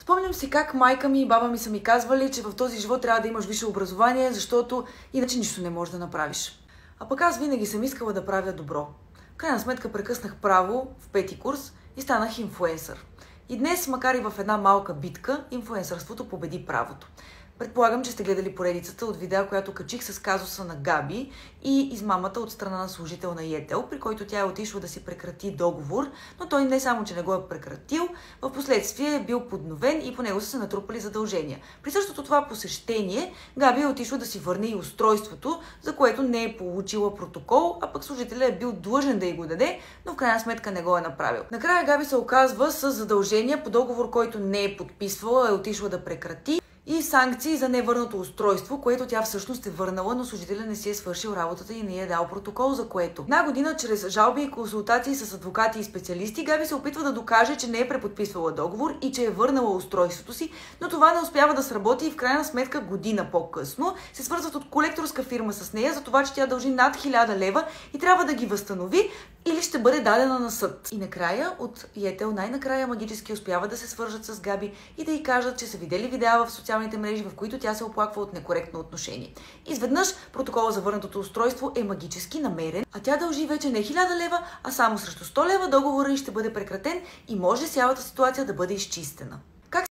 Спомням си как майка ми и баба ми са ми казвали, че в този живот трябва да имаш висше образование, защото иначе нищо не можеш да направиш. А пък аз винаги съм искала да правя добро. В крайна сметка прекъснах право в 5-ти курс и станах инфлуенсър. И днес, макар и в една малка битка, инфлуенсърството победи правото. Предполагам, че сте гледали поредицата от видеа, която качих с казуса на Габи и измамата от страна на служител на Етел, при който тя е отишла да си прекрати договор, но той не само, че не го е прекратил, в последствие е бил подновен и по него са се натрупали задължения. При същото това посещение Габи е отишла да си върне и устройството, за което не е получила протокол, а пък служителят е бил длъжен да й го даде, но в крайна сметка не го е направил. Накрая Габи се оказва с задължения по договор, който не е подписвала, е отишла да прекрати, и санкции за невърнато устройство, което тя всъщност е върнала, но служителя не си е свършил работата и не е дал протокол, за което. Една година, чрез жалби и консултации с адвокати и специалисти, Габи се опитва да докаже, че не е преподписвала договор и че е върнала устройството си, но това не успява да сработи и в крайна сметка година по-късно се свързват от колекторска фирма с нея за това, че тя дължи над 1000 лева и трябва да ги възстанови или ще бъде дадена на съд. И накрая от Етел най-накрая магически успява да се свържат с Габи и да й кажат, че са видели видеа в социалните мрежи, в които тя се оплаква от некоректно отношение. Изведнъж протокола за върнатото устройство е магически намерен, а тя дължи вече не 1000 лева, а само срещу 100 лева договорът й ще бъде прекратен и може цялата ситуация да бъде изчистена.